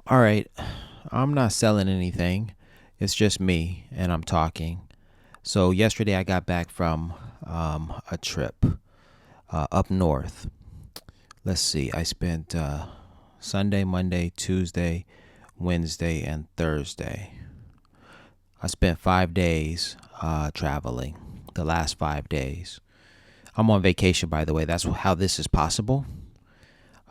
All right, I'm not selling anything. It's just me and I'm talking. So yesterday I got back from a trip up north. Let's see, I spent Sunday, Monday, Tuesday, Wednesday, and Thursday. I spent 5 days traveling. The last 5 days. I'm on vacation, by the way. That's how this is possible.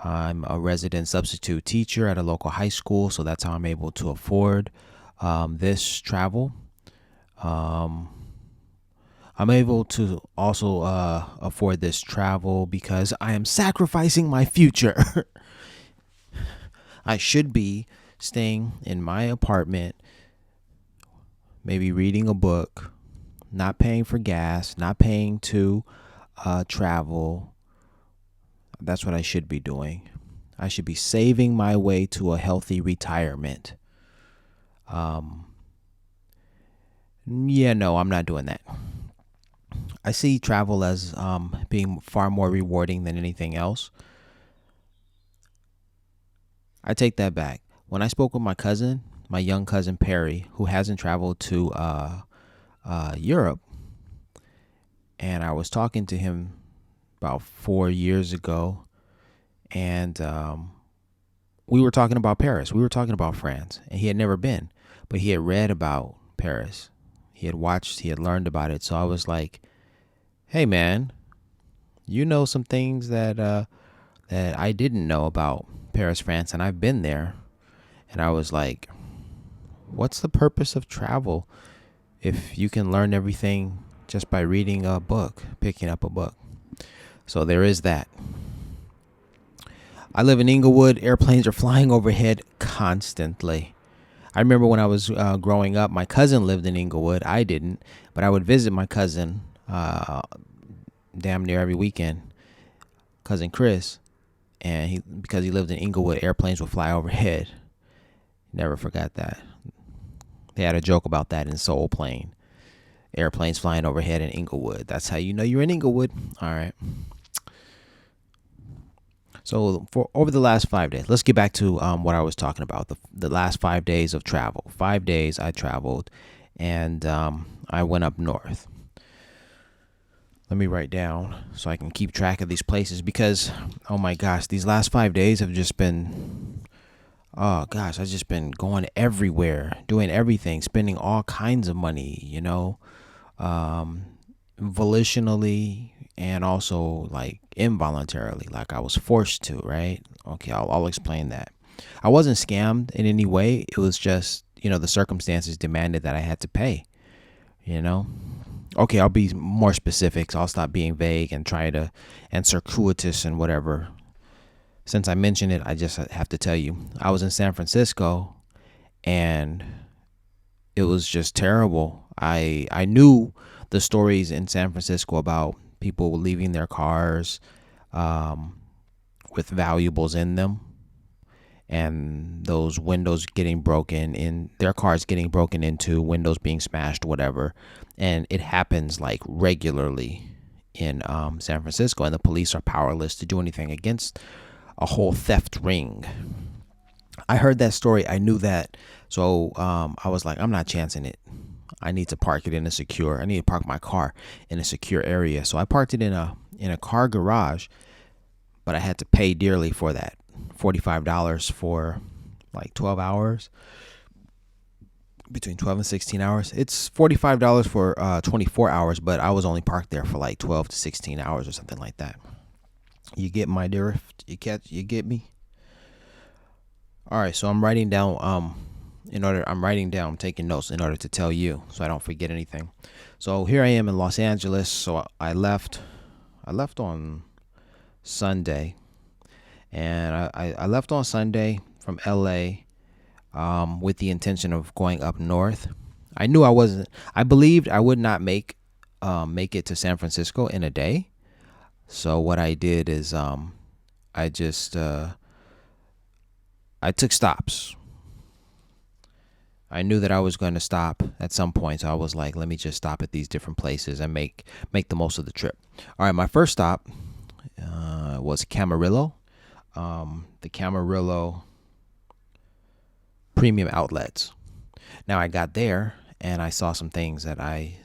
I'm a resident substitute teacher at a local high school, so that's how I'm able to afford this travel. Um, I'm able to also afford this travel because I am sacrificing my future. I should be staying in my apartment, maybe reading a book, not paying for gas, not paying to travel. That's what I should be doing. I should be saving my way to a healthy retirement. Um, yeah, no, I'm not doing that. I see travel as being far more rewarding than anything else. I take that back. When I spoke with my cousin, my young cousin Perry, who hasn't traveled to Europe, and I was talking to him about 4 years ago, and we were talking about Paris. We were talking about France, and he had never been, but he had read about Paris. He had watched, he had learned about it. So I was like, "Hey, man, you know some things that I didn't know about Paris, France, and I've been there." And I was like, "What's the purpose of travel if you can learn everything just by reading a book, picking up a book?" So there is that. I live in Inglewood. Airplanes are flying overhead constantly. I remember when I was growing up, my cousin lived in Inglewood. I didn't, but I would visit my cousin damn near every weekend, cousin Chris, and because he lived in Inglewood, airplanes would fly overhead. Never forgot that. They had a joke about that in Soul Plane. Airplanes flying overhead in Inglewood. That's how you know you're in Inglewood. All right. So for over the last 5 days, let's get back to what I was talking about. The last 5 days of travel. 5 days I traveled, and I went up north. Let me write down so I can keep track of these places because, oh my gosh, these last 5 days have just been, oh gosh, I've just been going everywhere, doing everything, spending all kinds of money, volitionally and also like involuntarily, like I was forced to, right? Okay, I'll explain that. I wasn't scammed in any way. It was just, the circumstances demanded that I had to pay, you know? Okay, I'll be more specific. So I'll stop being vague and and circuitous and whatever. Since I mentioned it, I just have to tell you, I was in San Francisco and it was just terrible. I knew the stories in San Francisco about people leaving their cars with valuables in them, and those windows getting broken in, their cars getting broken into, windows being smashed, whatever. And it happens like regularly in San Francisco, and the police are powerless to do anything against a whole theft ring. I heard that story. I knew that. So I was like, I'm not chancing it. I need to park it in a secure. I need to park my car in a secure area. So I parked it in a car garage, but I had to pay dearly for that. $45 for like 12 hours, between 12 and 16 hours. It's $45 for 24 hours, but I was only parked there for like 12 to 16 hours or something like that. You get my drift? You get me? All right, so I'm writing down I'm taking notes in order to tell you so I don't forget anything. So here I am in Los Angeles. So I left on Sunday, and I left on Sunday from LA with the intention of going up north. I knew I believed I would not make it to San Francisco in a day. So what I did is I just I took stops. I knew that I was going to stop at some point, so I was like, let me just stop at these different places and make the most of the trip. All right, my first stop was Camarillo. The Camarillo premium outlets. Now I got there and I saw some things that I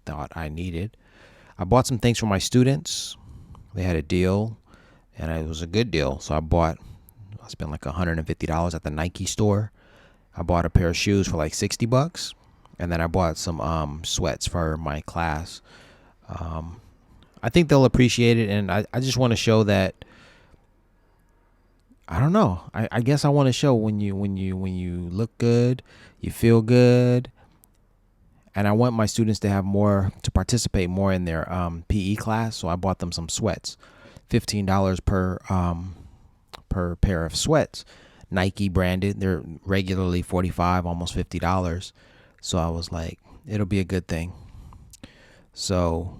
thought I needed. I bought some things for my students. They had a deal and it was a good deal. So I spent like $150 at the Nike store. I bought a pair of shoes for like $60. And then I bought some sweats for my class. I think they'll appreciate it. And I just want to show that, I don't know. I guess I want to show when you look good, you feel good. And I want my students to participate more in their PE class. So I bought them some sweats, $15 per pair of sweats, Nike branded. They're regularly $45, almost $50. So I was like, it'll be a good thing. So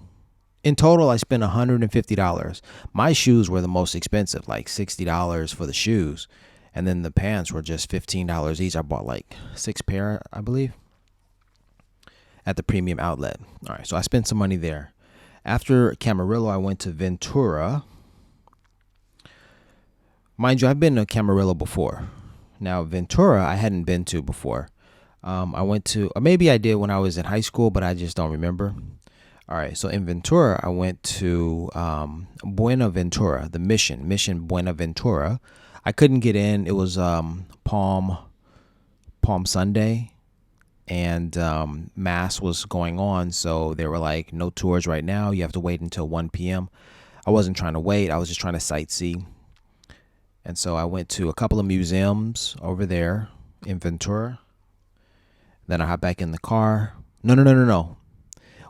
in total, I spent $150. My shoes were the most expensive, like $60 for the shoes. And then the pants were just $15 each. I bought like 6 pair, I believe, at the premium outlet. All right, so I spent some money there. After Camarillo, I went to Ventura. Mind you, I've been to Camarillo before. Now, Ventura, I hadn't been to before. I went to, or maybe I did when I was in high school, but I just don't remember. All right, so in Ventura, I went to Buenaventura, the Mission Buenaventura. I couldn't get in. It was Palm Sunday, and Mass was going on, so they were like, no tours right now. You have to wait until 1 p.m. I wasn't trying to wait. I was just trying to sightsee. And so I went to a couple of museums over there in Ventura. Then I hopped back in the car. No.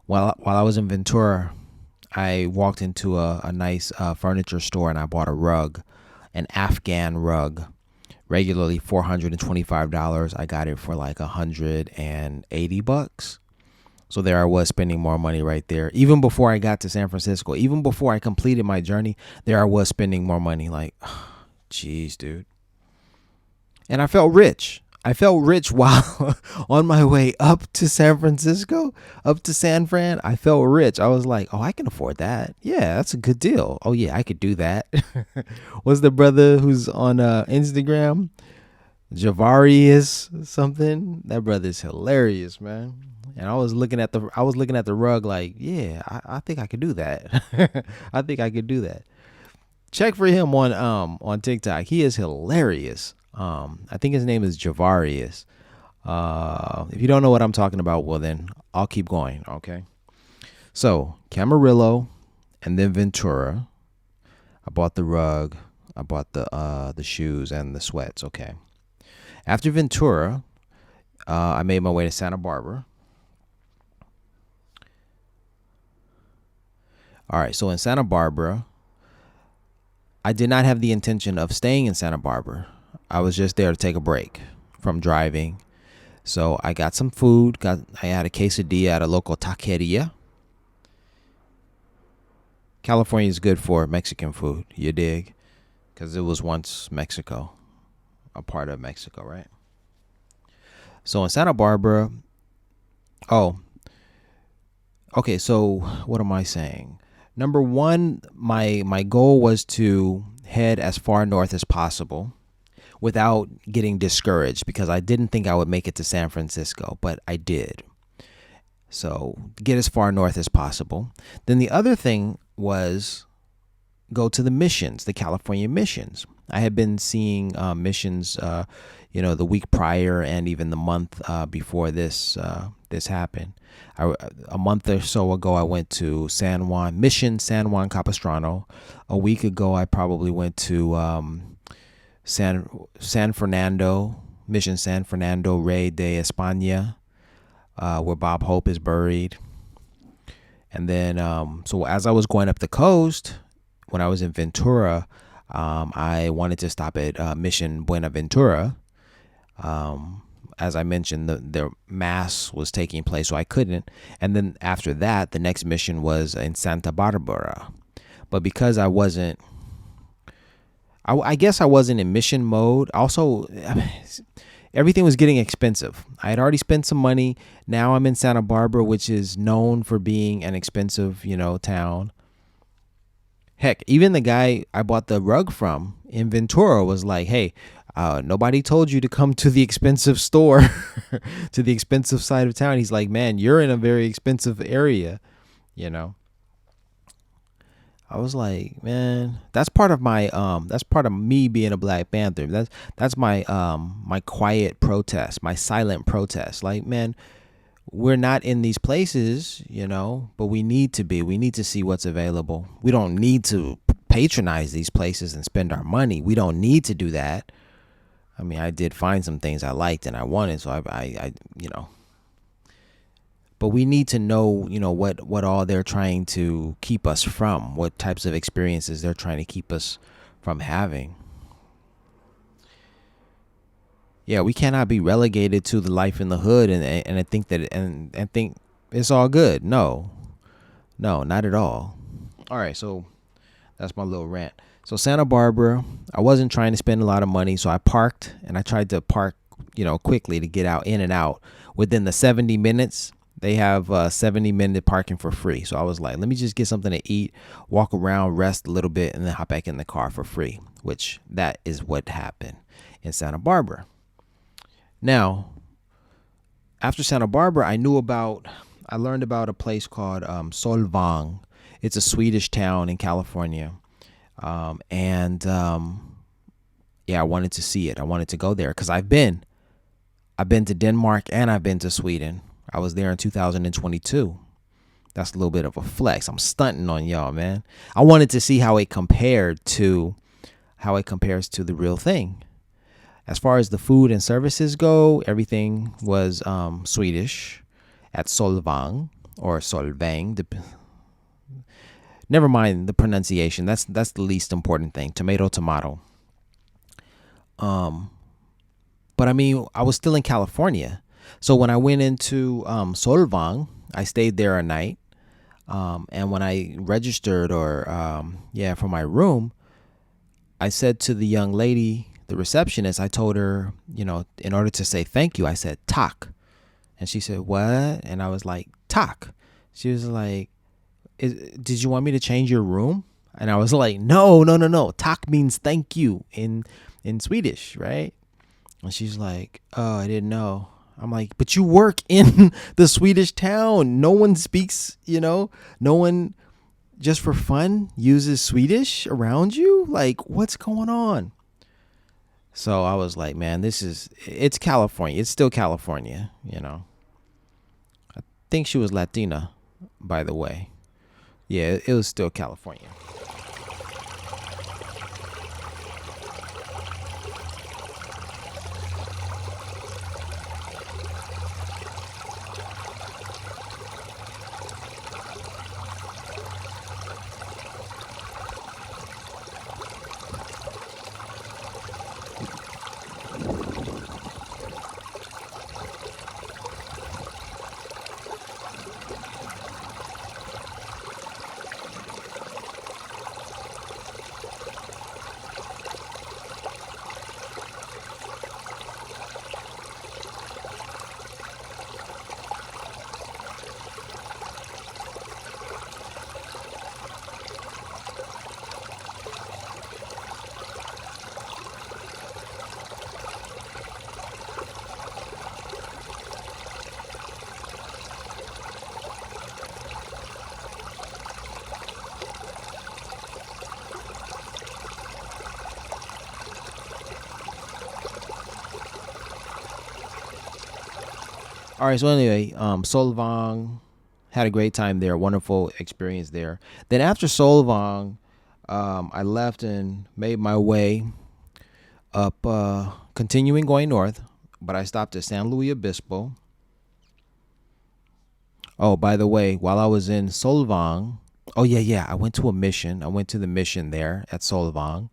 While I was in Ventura, I walked into a nice furniture store and I bought a rug, an Afghan rug, regularly $425. I got it for like $180. So there I was spending more money right there. Even before I got to San Francisco, even before I completed my journey, there I was spending more money. Like, jeez, dude. And I felt rich. I felt rich while on my way up to San Francisco, up to San Fran. I felt rich. I was like, oh, I can afford that. Yeah, that's a good deal. Oh, yeah, I could do that. What's the brother who's on Instagram? Javarius something. That brother's hilarious, man. And I was looking at the rug like, yeah, I think I could do that. I think I could do that. Check for him on TikTok. He is hilarious. I think his name is Javarius. If you don't know what I'm talking about, well then I'll keep going. Okay. So Camarillo and then Ventura. I bought the rug. I bought the shoes and the sweats. Okay. After Ventura, I made my way to Santa Barbara. All right. So in Santa Barbara, I did not have the intention of staying in Santa Barbara. I was just there to take a break from driving. So I got some food. I had a quesadilla at a local taqueria. California is good for Mexican food, you dig? Because it was once Mexico, a part of Mexico, right? So in Santa Barbara, okay, so what am I saying? Number one, my goal was to head as far north as possible without getting discouraged, because I didn't think I would make it to San Francisco, but I did. So get as far north as possible. Then the other thing was go to the missions, the California missions. I had been seeing missions, the week prior and even the month before this happened. A month or so ago, I went to San Juan Capistrano. A week ago, I probably went to San Fernando, Mission San Fernando Rey de España, where Bob Hope is buried. And then, so as I was going up the coast, when I was in Ventura, I wanted to stop at Mission Buenaventura. As I mentioned, the mass was taking place, so I couldn't. And then after that, the next mission was in Santa Barbara. But because I wasn't, I guess I wasn't in mission mode. Also, everything was getting expensive. I had already spent some money. Now I'm in Santa Barbara, which is known for being an expensive, town. Heck, even the guy I bought the rug from in Ventura was like, "Hey, nobody told you to come to the expensive store, to the expensive side of town." He's like, "Man, you're in a very expensive area, you know." I was like, man, that's part of me being a Black Panther. That's my quiet protest, my silent protest. Like, man, we're not in these places, but we need to be. We need to see what's available. We don't need to patronize these places and spend our money. We don't need to do that. I mean, I did find some things I liked and I wanted, so I but we need to know, what all they're trying to keep us from, what types of experiences they're trying to keep us from having. Yeah, we cannot be relegated to the life in the hood and I think that and think it's all good. No, no, not at all. All right, so that's my little rant. So Santa Barbara, I wasn't trying to spend a lot of money, so I parked and I tried to park, quickly to get out in and out within the 70 minutes. They have 70-minute parking for free. So I was like, let me just get something to eat, walk around, rest a little bit, and then hop back in the car for free, which that is what happened in Santa Barbara. Now, after Santa Barbara, I learned about a place called Solvang. It's a Swedish town in California. And yeah, I wanted to see it. I wanted to go there because I've been to Denmark and I've been to Sweden. I was there in 2022. That's a little bit of a flex. I'm stunting on y'all, man. I wanted to see how it compares to the real thing. As far as the food and services go, everything was Swedish at Solvang or Solvang. Never mind the pronunciation. That's the least important thing. Tomato, tomato. But I mean, I was still in California. So when I went into Solvang, I stayed there a night. And when I registered for my room, I said to the young lady, the receptionist, I told her, in order to say thank you, I said tak. And she said, what? And I was like, tak. She was like, did you want me to change your room? And I was like, no. Tak means thank you in Swedish, right? And she's like, oh, I didn't know. I'm like, but you work in the Swedish town. No one speaks, no one just for fun uses Swedish around you. Like, what's going on? So I was like, man, it's California. It's still California, I think she was Latina, by the way. Yeah, it was still California. All right, so anyway, Solvang, had a great time there, wonderful experience there. Then after Solvang, I left and made my way up, continuing going north, but I stopped at San Luis Obispo. Oh, by the way, while I was in Solvang, oh yeah, I went to a mission. I went to the mission there at Solvang.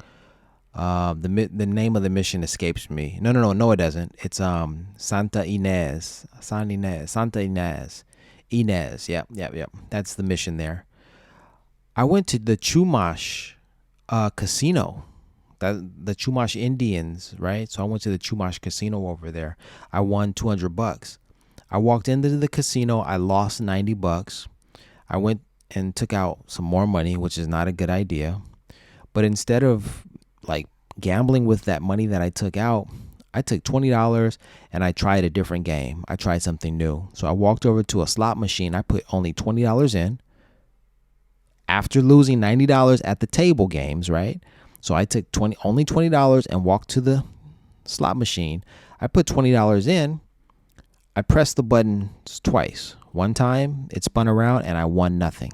The name of the mission escapes me. No, it doesn't. It's Santa Ynez, Santa Ynez, Inez. Yep. That's the mission there. I went to the Chumash casino, the Chumash Indians, right? So I went to the Chumash casino over there. I won $200. I walked into the casino. I lost $90. I went and took out some more money, which is not a good idea. But instead of like gambling with that money that I took out, I took $20 and I tried a different game. I tried something new. So I walked over to a slot machine. I put only $20 in after losing $90 at the table games, right? So I took only $20 and walked to the slot machine. I put $20 in. I pressed the button twice. One time it spun around and I won nothing.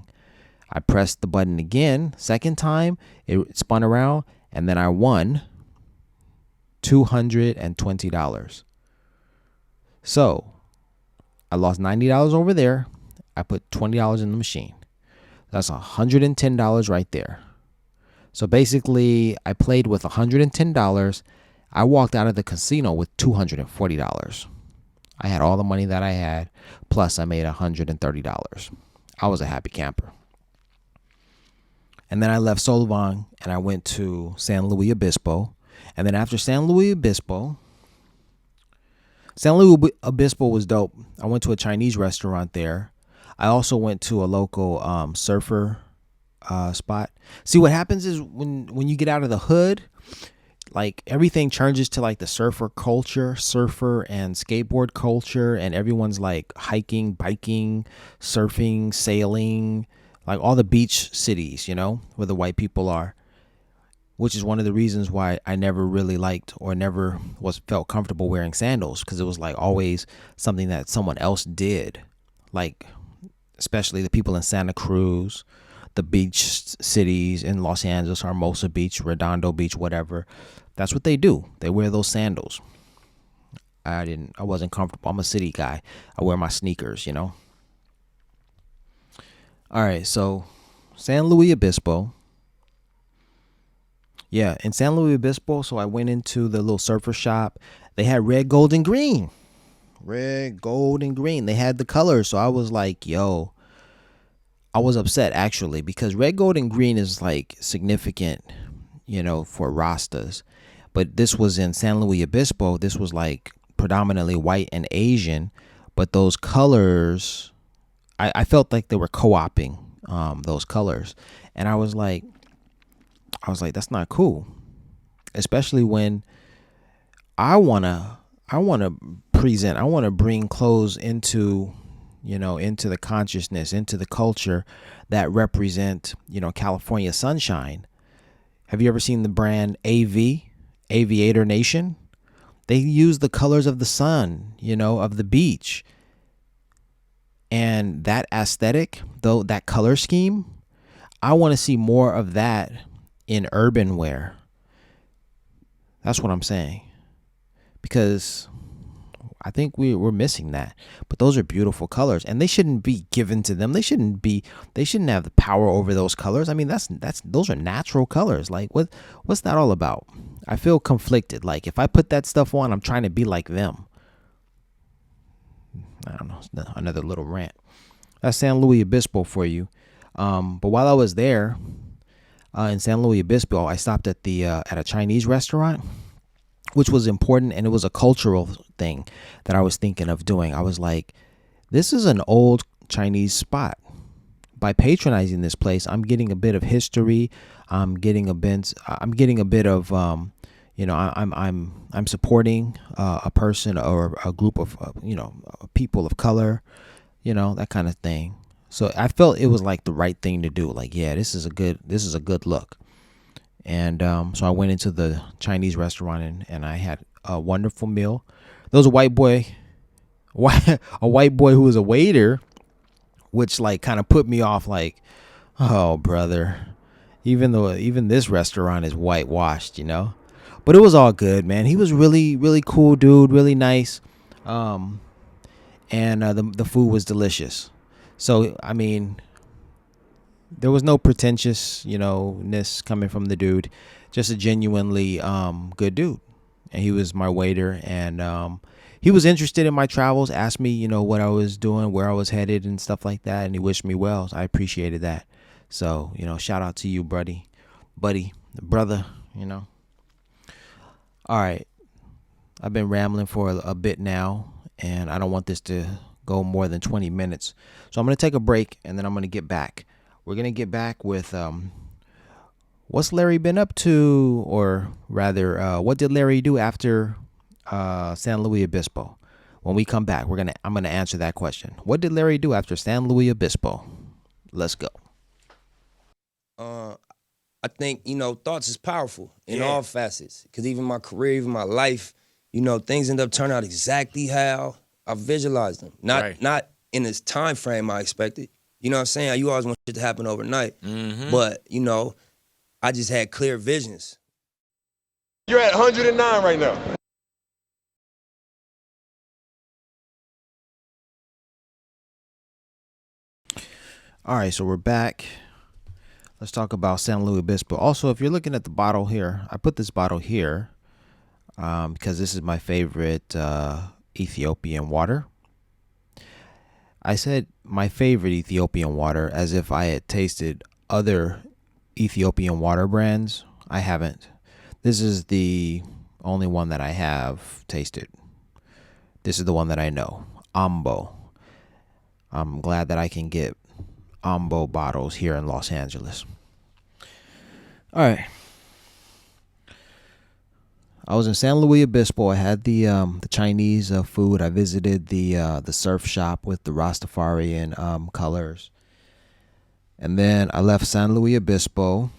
I pressed the button again. Second time it spun around and then I won $220. So I lost $90 over there. I put $20 in the machine. That's $110 right there. So basically, I played with $110. I walked out of the casino with $240. I had all the money that I had, plus I made $130. I was a happy camper. And then I left Solvang and I went to San Luis Obispo. And then after San Luis Obispo was dope. I went to a Chinese restaurant there. I also went to a local surfer spot. See, what happens is when you get out of the hood, like everything changes to like the surfer and skateboard culture, and everyone's like hiking, biking, surfing, sailing, like all the beach cities, where the white people are, which is one of the reasons why I never really liked or never felt comfortable wearing sandals, because it was like always something that someone else did, like especially the people in Santa Cruz, the beach cities in Los Angeles, Hermosa Beach, Redondo Beach, whatever. That's what they do. They wear those sandals. I wasn't comfortable. I'm a city guy. I wear my sneakers, All right, so San Luis Obispo. Yeah, in San Luis Obispo, so I went into the little surfer shop. They had red, gold, and green. Red, gold, and green. They had the colors, so I was like, yo. I was upset, actually, because red, gold, and green is like significant, for Rastas. But this was in San Luis Obispo. This was like predominantly white and Asian. But those colors, I felt like they were co-opting those colors. And I was like, that's not cool. Especially when I want to present, I want to bring clothes into the consciousness, into the culture that represent, California sunshine. Have you ever seen the brand Aviator Nation? They use the colors of the sun, of the beach. And that aesthetic, though, that color scheme, I want to see more of that in urban wear. That's what I'm saying. Because I think we're missing that. But those are beautiful colors, and they shouldn't be given to them. They shouldn't have the power over those colors. I mean, those are natural colors. Like what's that all about? I feel conflicted. Like if I put that stuff on, I'm trying to be like them. I don't know, another little rant. That's San Luis Obispo for you. But while I was there in San Luis Obispo, I stopped at a Chinese restaurant, which was important, and it was a cultural thing that I was thinking of doing. I was like, this is an old Chinese spot. By patronizing this place, I'm getting a bit of history. I'm getting a bit of I'm supporting a person or a group of people of color, that kind of thing. So I felt it was like the right thing to do. Like, yeah, this is a good look. And so I went into the Chinese restaurant and I had a wonderful meal. There was a white boy who was a waiter, which like kind of put me off. Like, oh brother, even this restaurant is whitewashed, But it was all good, man. He was really, really cool dude, really nice, and the food was delicious. So I mean, there was no pretentiousness coming from the dude, just a genuinely good dude. And he was my waiter, and he was interested in my travels, asked me, what I was doing, where I was headed and stuff like that, and he wished me well. So I appreciated that. So, shout out to you, buddy, brother, All right. I've been rambling for a bit now, and I don't want this to go more than 20 minutes. So I'm going to take a break, and then I'm going to get back. We're gonna get back with what's Larry been up to, or rather, what did Larry do after San Luis Obispo? When we come back, I'm gonna answer that question. What did Larry do after San Luis Obispo? Let's go. I think, thoughts is powerful in all facets. Because even my career, even my life, things end up turning out exactly how I visualized them. Not in this time frame I expected. You know what I'm saying? You always want shit to happen overnight. But, I just had clear visions. You're at 109 right now. All right, so we're back. Let's talk about San Luis Obispo. Also, if you're looking at the bottle here, I put this bottle here because this is my favorite Ethiopian water. I said my favorite Ethiopian water as if I had tasted other Ethiopian water brands. I haven't. This is the only one that I have tasted. This is the one that I know. Ambo. I'm glad that I can get Ambo bottles here in Los Angeles. All right. I was in San Luis Obispo. I had the Chinese food. I visited the surf shop with the Rastafarian colors. And then I left San Luis Obispo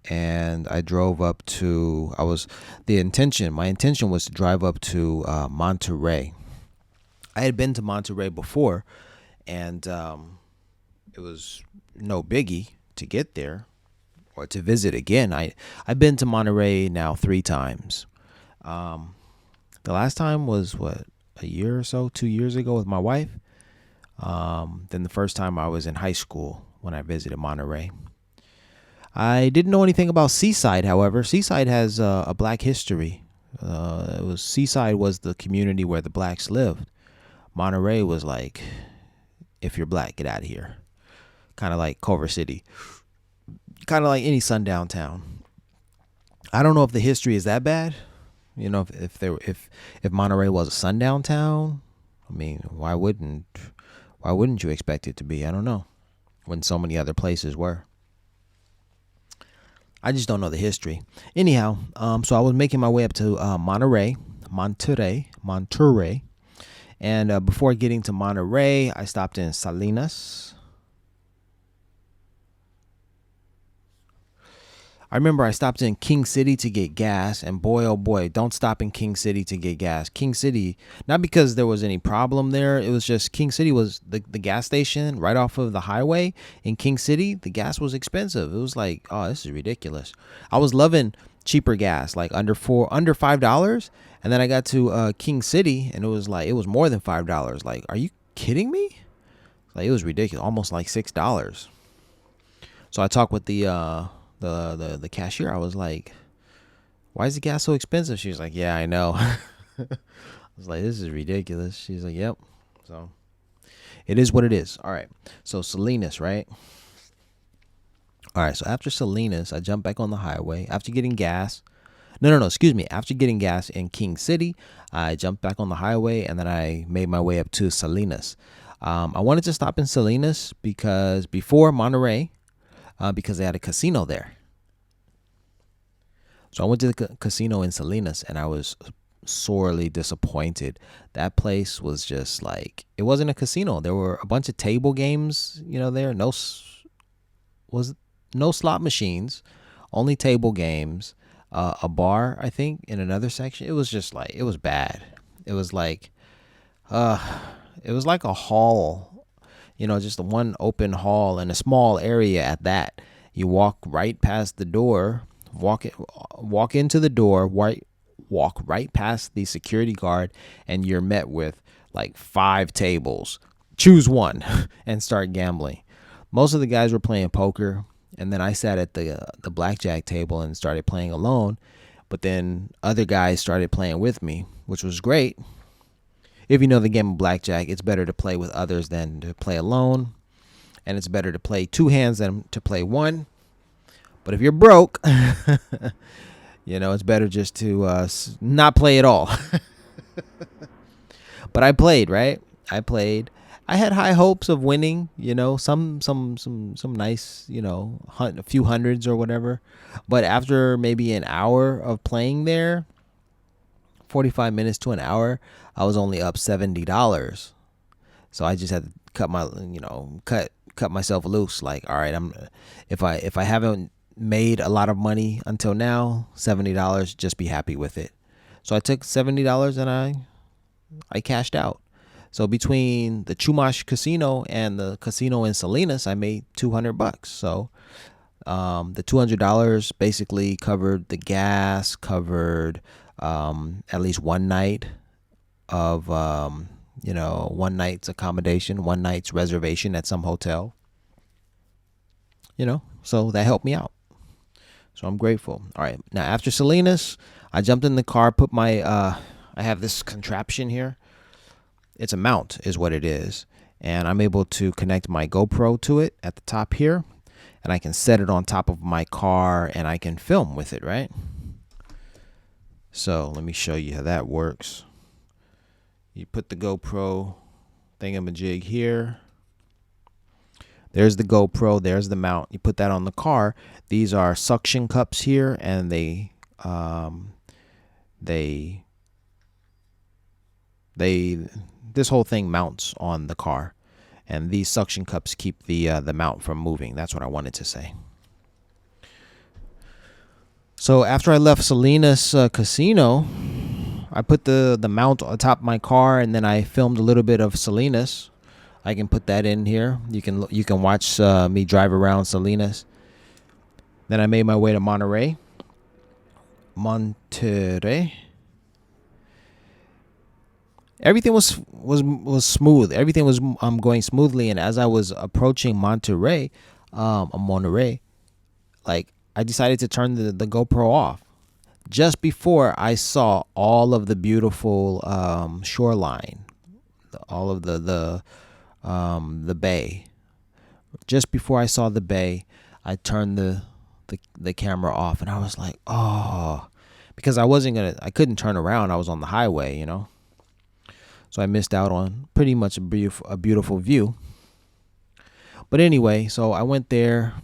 and I drove up to my intention was to drive up to Monterey. I had been to Monterey before, and it was no biggie to get there or to visit again. I've been to Monterey now 3 times. The last time was a year or so, 2 years ago with my wife. Then the first time I was in high school when I visited Monterey. I didn't know anything about Seaside, however. Seaside has a black history. Seaside was the community where the blacks lived. Monterey was like, if you're black, get out of here. Kind of like Culver City. Kind of like any sundown town. I don't know if the history is that bad. If Monterey was a sundown town, I mean, why wouldn't you expect it to be? I don't know. When so many other places were. I just don't know the history. Anyhow, so I was making my way up to Monterey. And before getting to Monterey, I stopped in Salinas. I remember I stopped in King City to get gas, and boy, oh boy, don't stop in King City to get gas. King City, not because there was any problem there, it was just King City was the gas station right off of the highway. In King City, the gas was expensive. It was like, oh, this is ridiculous. I was loving cheaper gas, like under $5, and then I got to King City, and it was more than $5. Like, are you kidding me? Like, it was ridiculous, almost like $6. So I talked with the cashier. I was like, why is the gas so expensive? She was like, yeah, I know. I was like, this is ridiculous. She's like, yep. So it is what it is. All right. So Salinas, right? All right. So after Salinas, I jumped back on the highway after getting gas. No. Excuse me. After getting gas in King City, I jumped back on the highway and then I made my way up to Salinas. I wanted to stop in Salinas because before Monterey, because they had a casino there. So I went to the casino in Salinas and I was sorely disappointed. That place was just like, it wasn't a casino. There were a bunch of table games, there. No slot machines, only table games, a bar, I think, in another section. It was just like, it was bad. It was like a hall. Just the one open hall in a small area at that. You walk right past the door, walk into the door, walk right past the security guard, and you're met with like 5 tables. Choose one and start gambling. Most of the guys were playing poker, and then I sat at the blackjack table and started playing alone. But then other guys started playing with me, which was great. If you know the game of blackjack, it's better to play with others than to play alone. And it's better to play 2 hands than to play 1. But if you're broke, it's better just to not play at all. But I played, right? I played. I had high hopes of winning, some nice, a few hundreds or whatever. But after maybe an hour of playing there, 45 minutes to an hour, I was only up $70. So I just had to cut myself loose. Like, all right, if I haven't made a lot of money until now, $70, just be happy with it. So I took $70 and I cashed out. So between the Chumash Casino and the casino in Salinas, I made $200. So the $200 basically covered the gas, covered at least one night of one night's accommodation, one night's reservation at some hotel. So that helped me out. So I'm grateful. All right, now after Salinas, I jumped in the car, put my I have this contraption here. It's a mount is what it is, and I'm able to connect my GoPro to it at the top here, and I can set it on top of my car and I can film with it, right? So let me show you how that works. You put the GoPro thingamajig here. There's the GoPro, there's the mount. You put that on the car. These are suction cups here, and this whole thing mounts on the car, and these suction cups keep the mount from moving. That's what I wanted to say. So after I left Salinas Casino, I put the mount on top of my car, and then I filmed a little bit of Salinas. I can put that in here. You can watch me drive around Salinas. Then I made my way to Monterey. Everything was smooth. Everything was going smoothly, and as I was approaching Monterey, like I decided to turn the GoPro off just before I saw all of the beautiful shoreline, all of the bay. Just before I saw the bay, I turned the camera off, and I was like, oh, because I couldn't turn around. I was on the highway, So I missed out on pretty much a beautiful view. But anyway, so I went there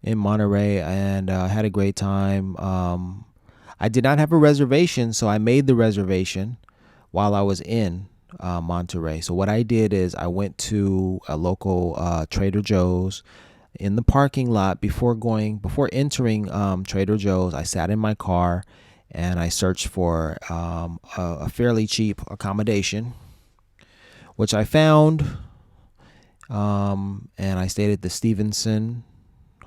in Monterey and had a great time. I did not have a reservation, so I made the reservation while I was in Monterey. So what I did is I went to a local Trader Joe's in the parking lot before entering Trader Joe's. I sat in my car and I searched for a fairly cheap accommodation, which I found, and I stayed at the Stevenson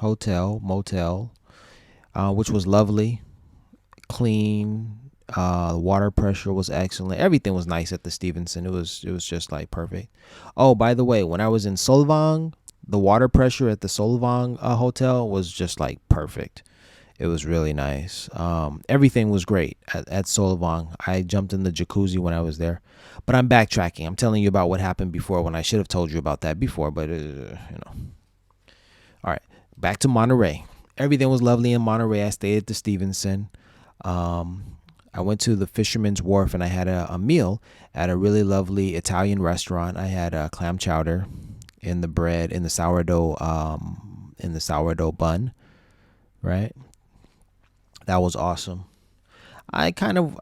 Motel, which was lovely, clean. The water pressure was excellent. Everything was nice at the Stevenson. It was just like perfect. Oh, by the way, when I was in Solvang, the water pressure at the Solvang hotel was just like perfect. It was really nice. Everything was great at Solvang. I jumped in the jacuzzi when I was there. But I'm backtracking. I'm telling you about what happened before when I should have told you about that before. But, All right. Back to Monterey. Everything was lovely in Monterey. I stayed at the Stevenson. I went to the Fisherman's Wharf and I had a meal at a really lovely Italian restaurant. I had clam chowder in the bread, in the sourdough bun, right? That was awesome. I kind of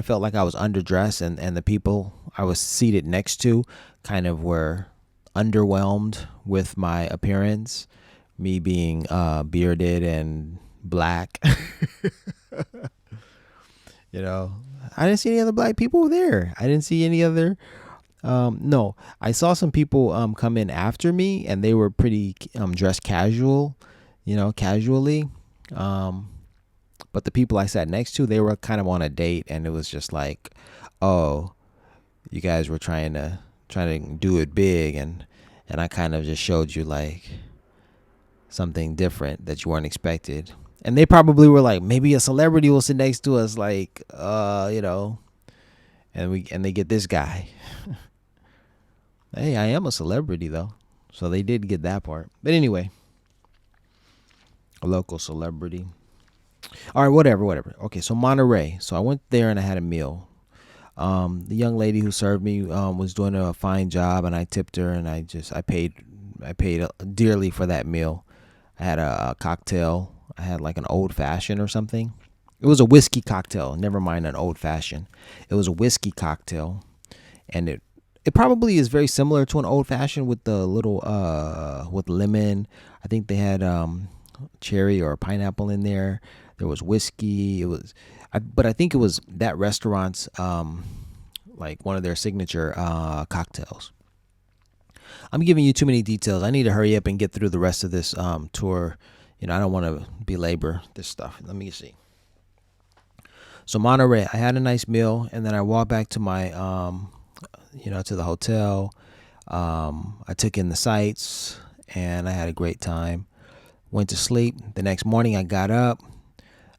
felt like I was underdressed, and the people I was seated next to kind of were underwhelmed with my appearance, me being bearded and black. I didn't see any other black people there. I didn't see any other. No, I saw some people come in after me, and they were pretty dressed casually. But the people I sat next to, they were kind of on a date, and it was just like, oh, you guys were trying to do it big, and I kind of just showed you like something different that you weren't expected. And they probably were like, maybe a celebrity will sit next to us, like, and they get this guy. Hey, I am a celebrity though, so they did get that part. But anyway, a local celebrity. All right, whatever. Okay, so Monterey. So I went there and I had a meal. The young lady who served me was doing a fine job, and I tipped her, and I paid dearly for that meal. I had a cocktail. I had like an old fashioned or something. It was a whiskey cocktail. Never mind an old fashioned. It was a whiskey cocktail, and it probably is very similar to an old fashioned with the little with lemon. I think they had cherry or pineapple in there. There was whiskey. But I think it was that restaurant's like one of their signature cocktails. I'm giving you too many details. I need to hurry up and get through the rest of this tour. I don't want to belabor this stuff. Let me see. So Monterey, I had a nice meal, and then I walked back to my, to the hotel. I took in the sights, and I had a great time. Went to sleep. The next morning, I got up.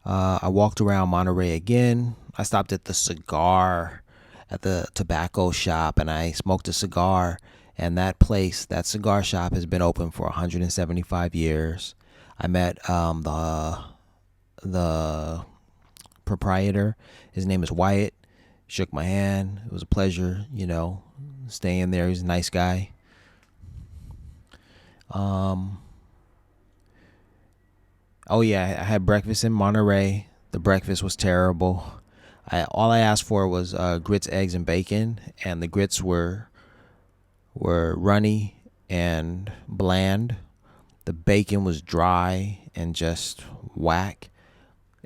I walked around Monterey again. I stopped at the tobacco shop, and I smoked a cigar. And that cigar shop has been open for 175 years. I met the proprietor. His name is Wyatt. Shook my hand. It was a pleasure, staying there. He's a nice guy. Oh yeah, I had breakfast in Monterey. The breakfast was terrible. All I asked for was grits, eggs, and bacon, and the grits were runny and bland. The bacon was dry and just whack.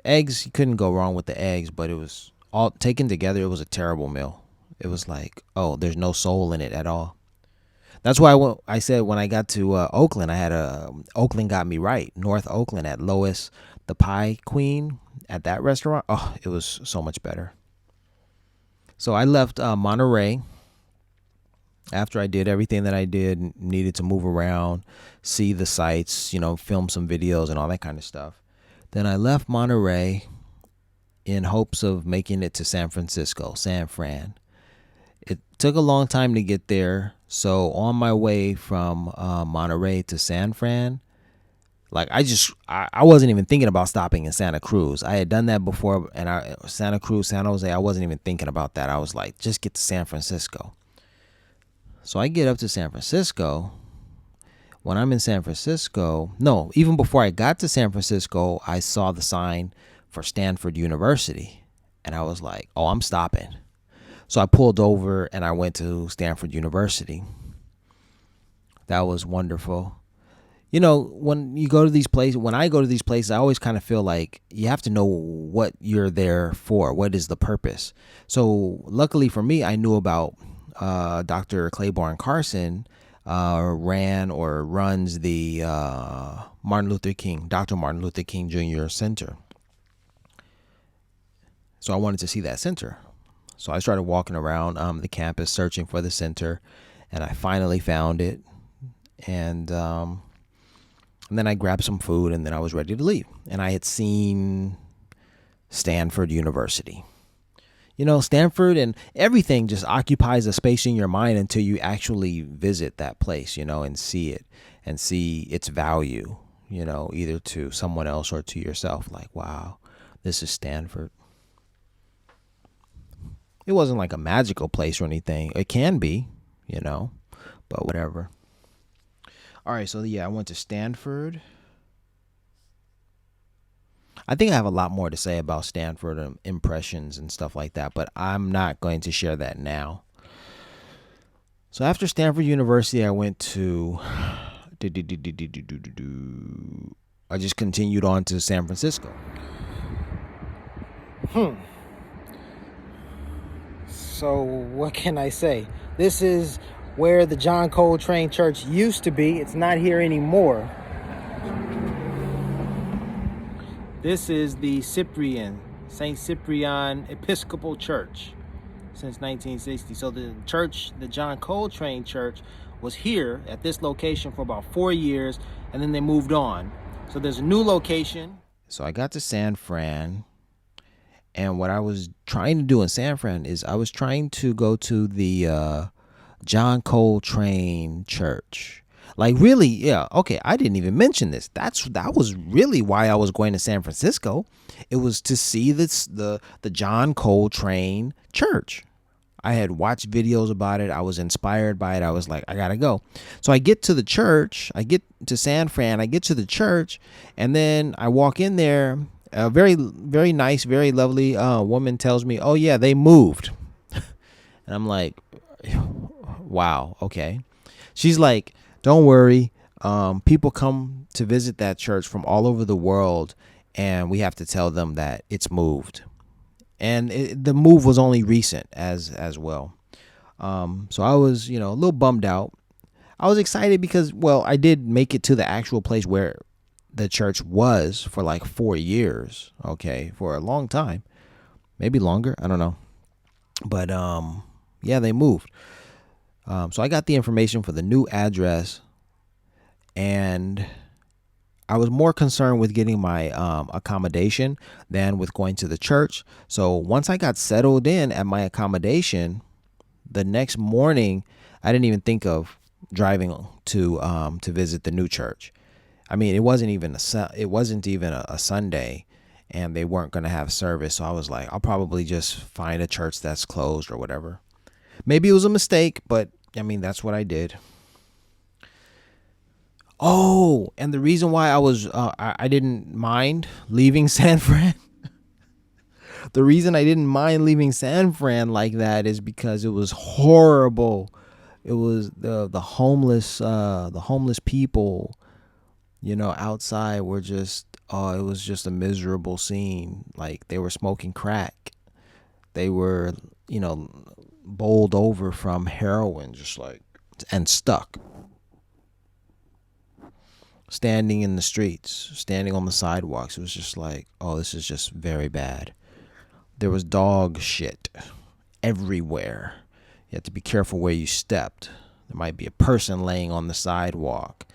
Eggs, you couldn't go wrong with the eggs, but it was all taken together. It was a terrible meal. It was like, oh, there's no soul in it at all. That's why I said when I got to Oakland, Oakland got me right. North Oakland at Lois, the Pie Queen at that restaurant. Oh, it was so much better. So I left Monterey after I did everything that I needed to move around, see the sights, film some videos and all that kind of stuff. Then I left Monterey in hopes of making it to San Francisco, San Fran. It took a long time to get there. So on my way from Monterey to San Fran, like I wasn't even thinking about stopping in Santa Cruz. I had done that before, and Santa Cruz, San Jose, I wasn't even thinking about that. I was like, just get to San Francisco. So I get up to San Francisco. When I'm in San Francisco, no, even before I got to San Francisco, I saw the sign for Stanford University, and I was like, oh, I'm stopping. So I pulled over and I went to Stanford University. That was wonderful. When I go to these places, I always kind of feel like you have to know what you're there for. What is the purpose? So luckily for me, I knew about Dr. Claiborne Carson runs the Dr. Martin Luther King Jr. Center. So I wanted to see that center. So I started walking around the campus searching for the center, and I finally found it. And then I grabbed some food, and then I was ready to leave. And I had seen Stanford University. Stanford and everything just occupies a space in your mind until you actually visit that place, and see it and see its value, either to someone else or to yourself. Like, wow, this is Stanford. It wasn't like a magical place or anything. It can be, but whatever. All right, so yeah, I went to Stanford. I think I have a lot more to say about Stanford and impressions and stuff like that, but I'm not going to share that now. So after Stanford University, I went to... I just continued on to San Francisco. So what can I say? This is where the John Coltrane Church used to be. It's not here anymore. This is the St. Cyprian Episcopal Church since 1960. So the John Coltrane Church, was here at this location for about 4 years, and then they moved on. So there's a new location. So I got to San Fran, and what I was trying to do in San Fran is I was trying to go to the John Coltrane Church. Like, really, yeah, okay, I didn't even mention this. That was really why I was going to San Francisco. It was to see the John Coltrane Church, I had watched videos about it. I was inspired by it. I was like, I gotta go. So I get to the church. I get to San Fran. I get to the church, and then I walk in there. A very, very nice, very lovely woman tells me, "Oh yeah, they moved." And I'm like, "Wow, okay." She's like, "Don't worry. People come to visit that church from all over the world, and we have to tell them that it's moved." And the move was only recent as well. So I was, a little bummed out. I was excited because, well, I did make it to the actual place where the church was for like 4 years. Okay, for a long time, maybe longer. I don't know, but yeah, they moved. So I got the information for the new address, and I was more concerned with getting my accommodation than with going to the church. So once I got settled in at my accommodation, the next morning, I didn't even think of driving to visit the new church. I mean, it wasn't even a Sunday, and they weren't going to have service. So I was like, I'll probably just find a church that's closed or whatever. Maybe it was a mistake, but I mean, that's what I did. Oh, and the reason why I didn't mind leaving San Fran, the reason I didn't mind leaving San Fran like that is because it was horrible. It was the homeless people, outside were just, it was just a miserable scene. Like, they were smoking crack. They were, bowled over from heroin, just like, and stuck. Standing in the streets, standing on the sidewalks. It was just like, oh, this is just very bad. There was dog shit everywhere. You had to be careful where you stepped. There might be a person laying on the sidewalk,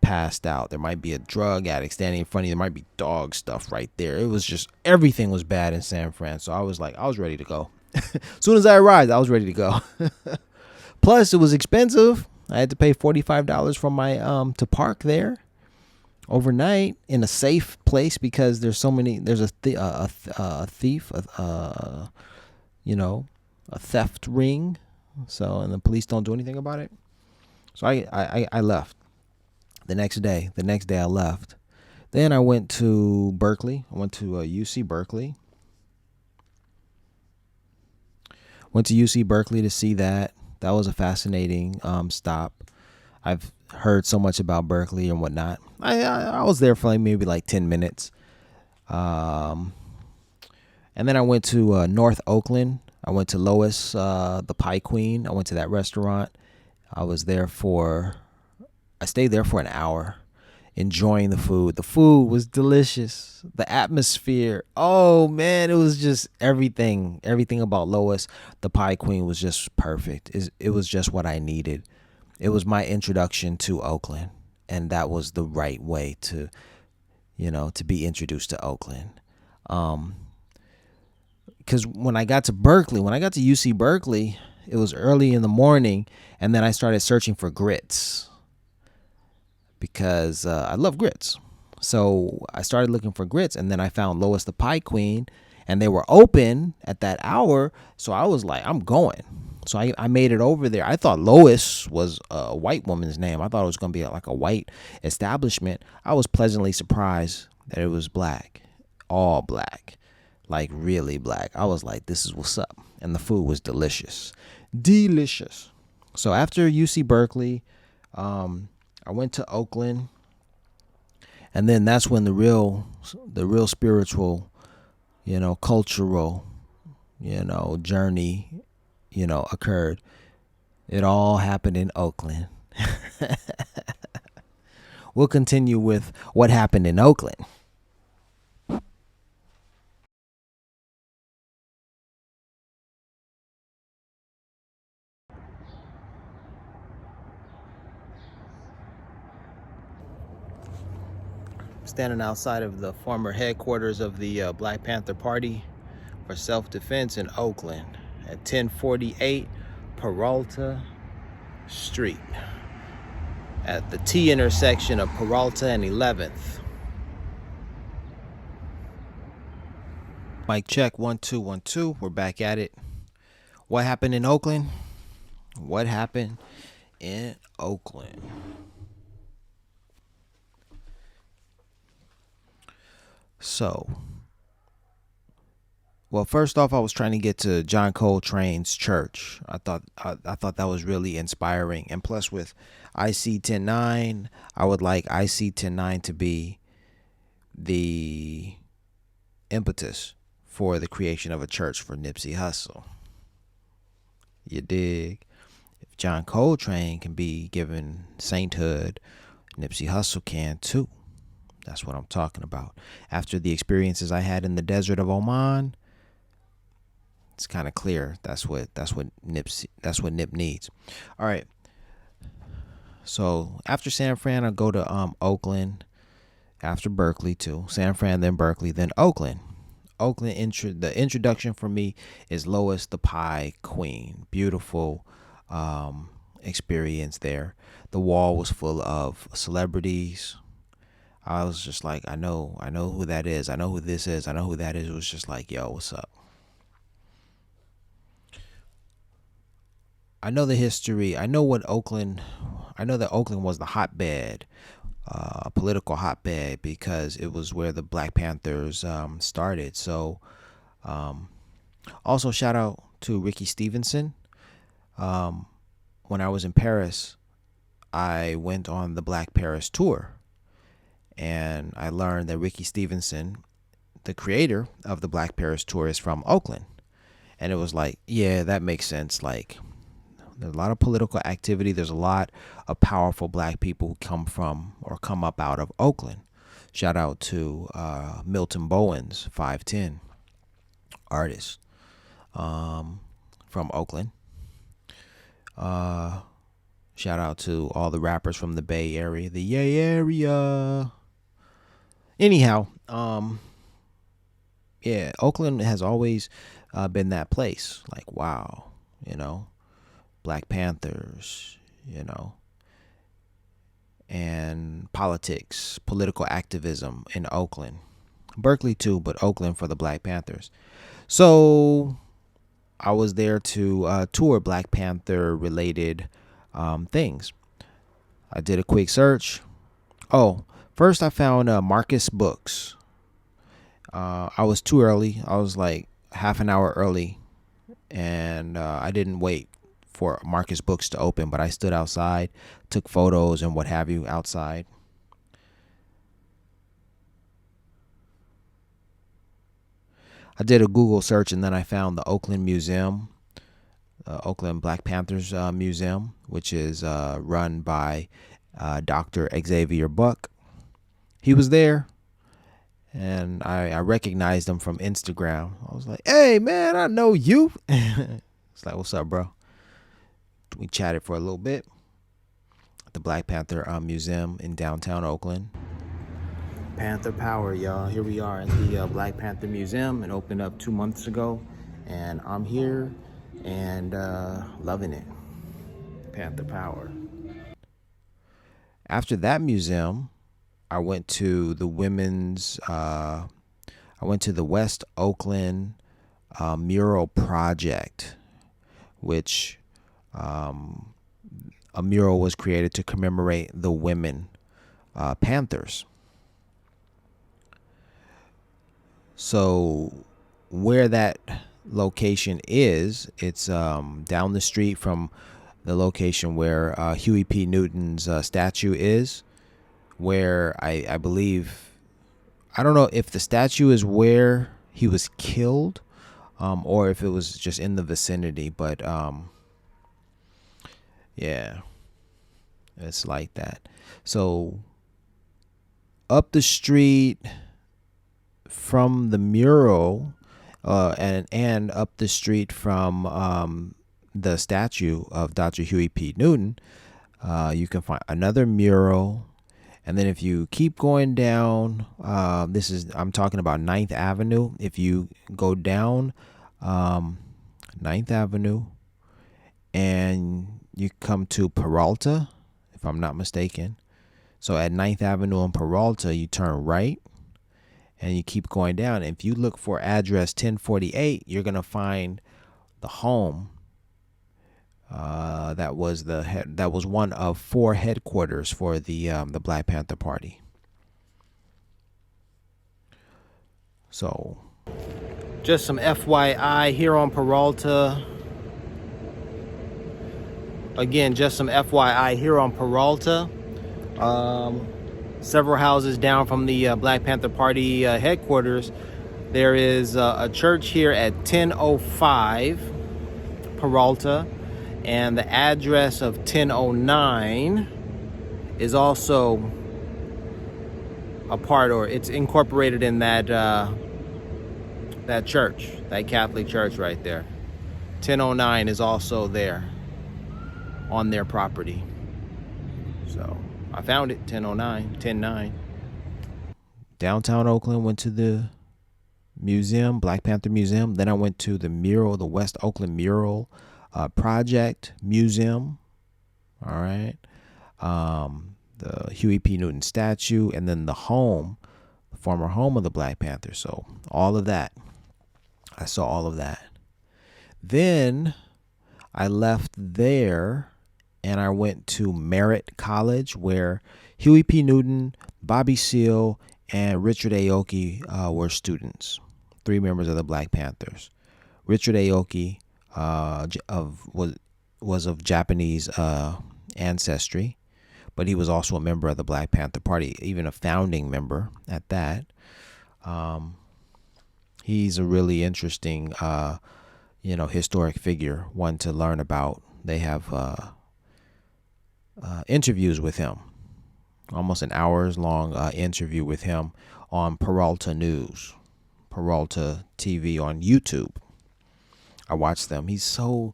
passed out. There might be a drug addict standing in front of you. There might be dog stuff right there. It was just, everything was bad in San Fran. So I was like, I was ready to go. As soon as I arrived, I was ready to go. Plus, it was expensive. I had to pay $45 for my to park there overnight in a safe place because there's a thief, a theft ring. So, and the police don't do anything about it. So I left the next day. The next day I left. Then I went to Berkeley. I went to UC Berkeley. Went to UC Berkeley to see that. That was a fascinating stop. I've heard so much about Berkeley and whatnot. I was there for maybe 10 minutes. And then I went to North Oakland. I went to Lois, the Pie Queen. I went to that restaurant. I stayed there for an hour, enjoying the food. The food was delicious. The atmosphere, oh man, it was just everything about Lois, the Pie Queen, was just perfect. It was just what I needed. It was my introduction to Oakland, and that was the right way to be introduced to Oakland. Because when I got to UC Berkeley, it was early in the morning, and then I started searching for grits because I love grits. So I started looking for grits, and then I found Lois the Pie Queen, and they were open at that hour. So I was like, I'm going. So I made it over there. I thought Lois was a white woman's name. I thought it was going to be like a white establishment. I was pleasantly surprised that it was black, all black, like really black. I was like, this is what's up. And the food was delicious. Delicious. So after UC Berkeley, I went to Oakland. And then that's when the real spiritual, cultural, journey, occurred. It all happened in Oakland. We'll continue with what happened in Oakland. Standing outside of the former headquarters of the Black Panther Party for self-defense in Oakland at 1048 Peralta Street at the T intersection of Peralta and 11th. Mic check, 1 2 1 2. We're back at it. What happened in Oakland? What happened in Oakland? So, well, first off, I was trying to get to John Coltrane's church. I thought that was really inspiring, and plus with iSee109, I would like iSee109 to be the impetus for the creation of a church for Nipsey Hussle. You dig? If John Coltrane can be given sainthood, Nipsey Hussle can too. That's what I'm talking about. After the experiences I had in the desert of Oman, it's kind of clear that's what Nip needs. All right. So after San Fran, I go to Oakland. After Berkeley too, San Fran, then Berkeley, then Oakland. The introduction for me is Lois the Pie Queen. Beautiful experience there. The wall was full of celebrities. I was just like, I know who that is. I know who this is. I know who that is. It was just like, yo, what's up? I know the history. I know that Oakland was the hotbed, political hotbed, because it was where the Black Panthers started. So, also shout out to Ricky Stevenson. When I was in Paris, I went on the Black Paris tour, and I learned that Ricky Stevenson, the creator of the Black Paris tour, is from Oakland. And it was like, yeah, that makes sense. Like, there's a lot of political activity. There's a lot of powerful black people who come up out of Oakland. Shout out to Milton Bowens, 5'10", artist from Oakland. Shout out to all the rappers from the Bay Area, the Yay area. Anyhow, yeah, Oakland has always been that place. Like, wow, Black Panthers, and politics, political activism in Oakland. Berkeley too, but Oakland for the Black Panthers. So I was there to tour Black Panther related things. I did a quick search. Oh, first I found Marcus Books. I was too early. I was like half an hour early, and I didn't wait for Marcus Books to open, but I stood outside, took photos and what have you outside. I did a Google search, and then I found the Oakland Museum, Oakland Black Panthers Museum, which is run by Dr. Xavier Buck. He was there, and I recognized him from Instagram. I was like, hey, man, I know you. It's like, what's up, bro? We chatted for a little bit at the Black Panther Museum in downtown Oakland. Panther Power, y'all. Here we are at the Black Panther Museum. It opened up 2 months ago, and I'm here and loving it. Panther Power. After that museum, I went to the West Oakland Mural Project, which a mural was created to commemorate the women Panthers. So where that location is, it's down the street from the location where Huey P. Newton's statue is, where I believe, I don't know if the statue is where he was killed, or if it was just in the vicinity, but yeah, it's like that. So up the street from the mural, and up the street from the statue of Dr. Huey P. Newton, you can find another mural. And then if you keep going down, I'm talking about 9th Avenue. If you go down 9th Avenue and you come to Peralta, if I'm not mistaken. So at 9th Avenue and Peralta, you turn right and you keep going down. And if you look for address 1048, you're going to find the home That was one of 4 headquarters for the Black Panther Party. So, just some FYI here on Peralta. Again, just some FYI here on Peralta. Several houses down from the Black Panther Party headquarters, there is a church here at 1005 Peralta, and the address of 1009 is also a part, or it's incorporated in that that church, that Catholic church right there. 1009 is also there on their property. So I found it, 1009, 109. Downtown Oakland, went to the museum, Black Panther Museum. Then I went to the mural, the West Oakland Mural Project Museum. All right. The Huey P. Newton statue, and then the former home of the Black Panthers. So all of that. I saw all of that. Then I left there and I went to Merritt College, where Huey P. Newton, Bobby Seale, and Richard Aoki were students, 3 members of the Black Panthers. Richard Aoki was of Japanese ancestry, but he was also a member of the Black Panther Party, even a founding member at that. He's a really interesting, historic figure, one to learn about. They have interviews with him, almost an hours long interview with him on Peralta News, Peralta TV on YouTube. I watched them. He's so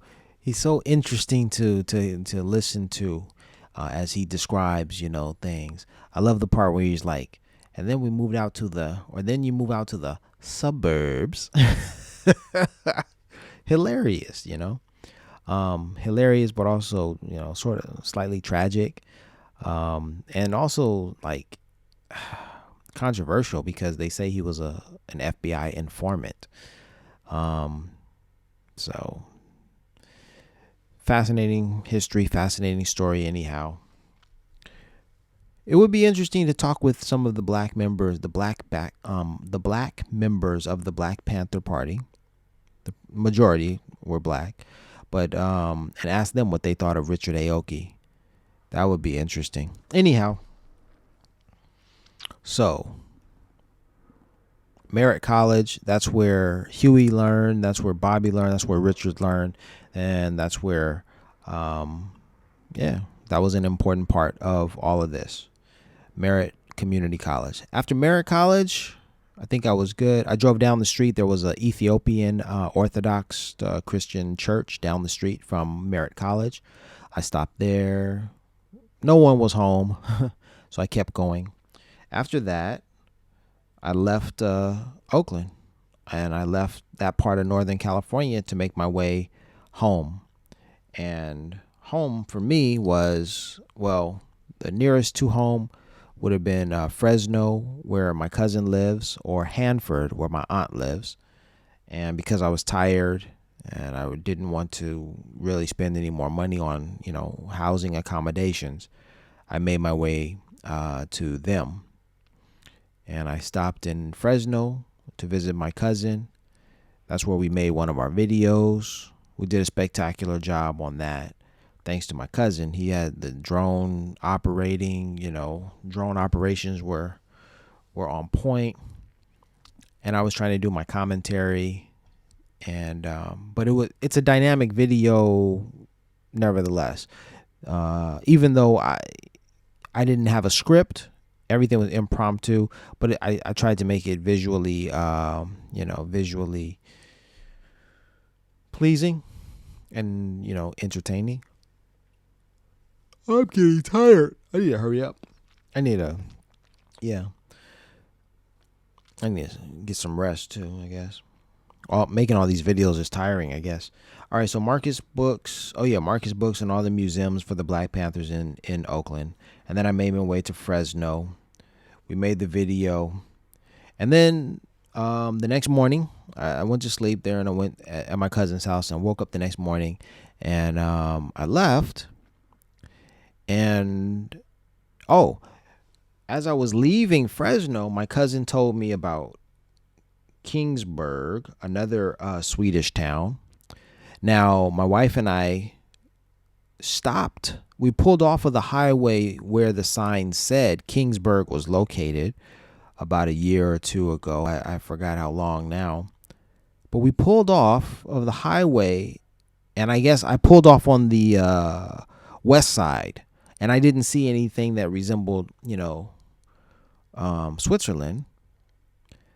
interesting to listen to as he describes, things. I love the part where he's like, and then you move out to the suburbs. Hilarious, hilarious, but also, sort of slightly tragic, and also like controversial, because they say he was an FBI informant. So fascinating history, fascinating story. Anyhow, it would be interesting to talk with some of the black members, the black members of the Black Panther Party. The majority were black, but and ask them what they thought of Richard Aoki. That would be interesting. Anyhow, so Merritt College, that's where Huey learned, that's where Bobby learned, that's where Richard learned, and that's where that was an important part of all of this. Merritt Community College. After Merritt College, I think I was good. I drove down the street. There was an Ethiopian Orthodox Christian church down the street from Merritt College. I stopped there. No one was home, so I kept going. After that, I left Oakland, and I left that part of Northern California to make my way home. And home for me was, the nearest to home would have been Fresno, where my cousin lives, or Hanford, where my aunt lives. And because I was tired and I didn't want to really spend any more money on, housing accommodations, I made my way to them. And I stopped in Fresno to visit my cousin. That's where we made one of our videos. We did a spectacular job on that. Thanks to my cousin. He had the drone operating, drone operations were on point. And I was trying to do my commentary. And but it's a dynamic video nevertheless. Even though I didn't have a script, everything was impromptu, but I tried to make it visually visually pleasing and, entertaining. I'm getting tired. I need to hurry up. I need to get some rest too, I guess. Making all these videos is tiring, I guess. All right, so Marcus Books and all the museums for the Black Panthers in Oakland. And then I made my way to Fresno. We made the video. And then the next morning, I went to sleep there, and I went at my cousin's house and woke up the next morning, and I left. And oh, as I was leaving Fresno, my cousin told me about Kingsburg, another Swedish town. Now, my wife and I stopped. We pulled off of the highway where the sign said Kingsburg was located about a year or two ago. I forgot how long now. But we pulled off of the highway, and I guess I pulled off on the west side, and I didn't see anything that resembled, Switzerland.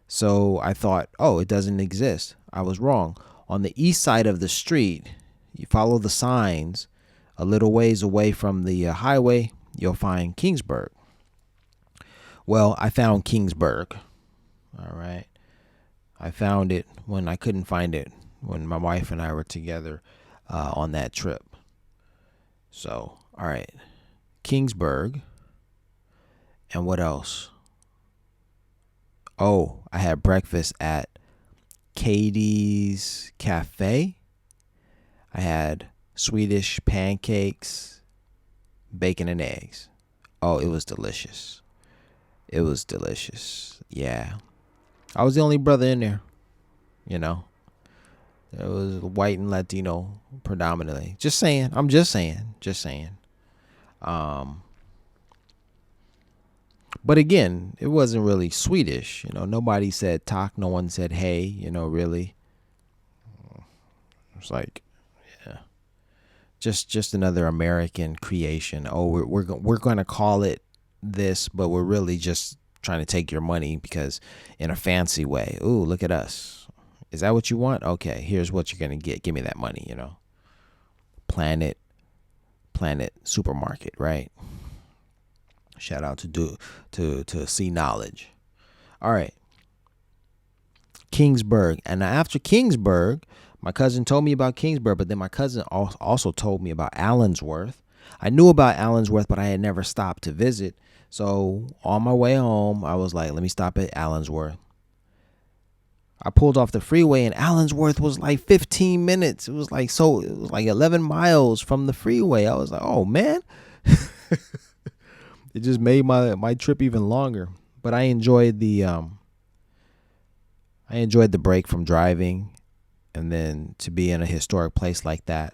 So I thought, oh, it doesn't exist. I was wrong. On the east side of the street, you follow the signs a little ways away from the highway, you'll find Kingsburg. Well, I found Kingsburg. All right. I found it when I couldn't find it when my wife and I were together on that trip. So, all right. Kingsburg. And what else? Oh, I had breakfast at Katie's Cafe. I had Swedish pancakes, bacon and eggs. Oh, it was delicious. It was delicious. Yeah. I was the only brother in there, you know. It was white and Latino predominantly. Just saying. I'm just saying. Just saying. But again, it wasn't really Swedish. Nobody said talk. No one said hey, really. It's like, yeah. Just another American creation. Oh, we're going to call it this, but we're really just trying to take your money because in a fancy way. Ooh, look at us. Is that what you want? Okay, here's what you're going to get. Give me that money, Planet Supermarket, right? Shout out to See Knowledge. All right. Kingsburg. And now after Kingsburg, my cousin told me about Kingsburg, but then my cousin also told me about Allensworth. I knew about Allensworth, but I had never stopped to visit. So on my way home, I was like, let me stop at Allensworth. I pulled off the freeway, and Allensworth was like 15 minutes. It was like 11 miles from the freeway. I was like, oh, man. It just made my trip even longer. But I enjoyed the break from driving, and then to be in a historic place like that.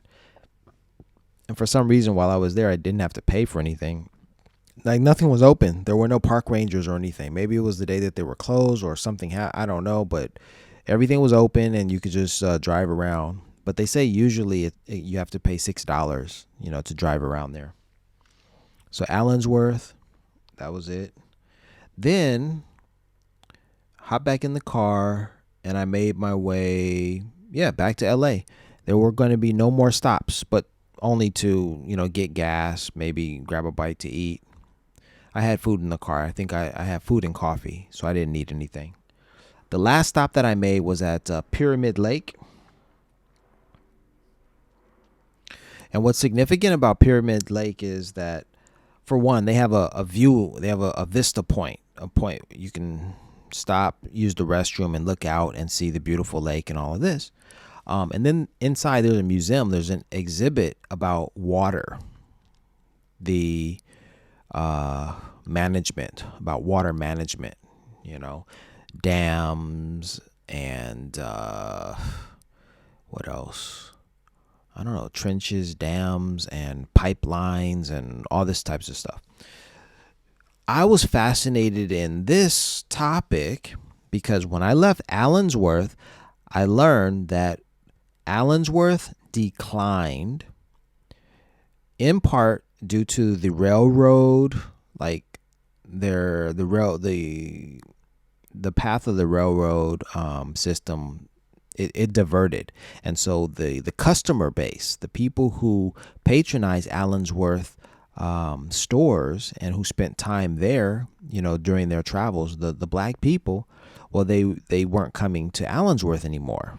And for some reason, while I was there, I didn't have to pay for anything. Like, nothing was open. There were no park rangers or anything. Maybe it was the day that they were closed or something. I don't know, but everything was open and you could just drive around. But they say usually you have to pay $6, to drive around there. So Allensworth, that was it. Then hop back in the car and I made my way, back to LA. There were going to be no more stops, but only to, get gas, maybe grab a bite to eat. I had food in the car. I think I had food and coffee, so I didn't need anything. The last stop that I made was at Pyramid Lake. And what's significant about Pyramid Lake is that, for one, they have a view. They have a vista point, a point you can stop, use the restroom, and look out and see the beautiful lake and all of this. And then inside there's a museum. There's an exhibit about water, the management, about water management, dams and what else? I don't know, trenches, dams, and pipelines and all this types of stuff. I was fascinated in this topic because when I left Allensworth, I learned that Allensworth declined in part due to the railroad, like the path of the railroad system. It diverted. And so the customer base, the people who patronize Allensworth stores and who spent time there, during their travels, the black people, well, they weren't coming to Allensworth anymore.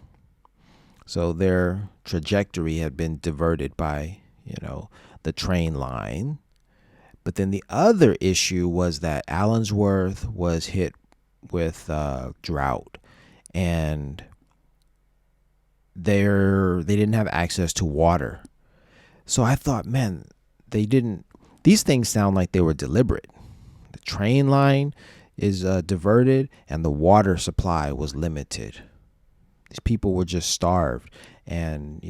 So their trajectory had been diverted by, the train line. But then the other issue was that Allensworth was hit with drought. And they didn't have access to water. So I thought, man, these things sound like they were deliberate. The train line is diverted and the water supply was limited. These people were just starved, and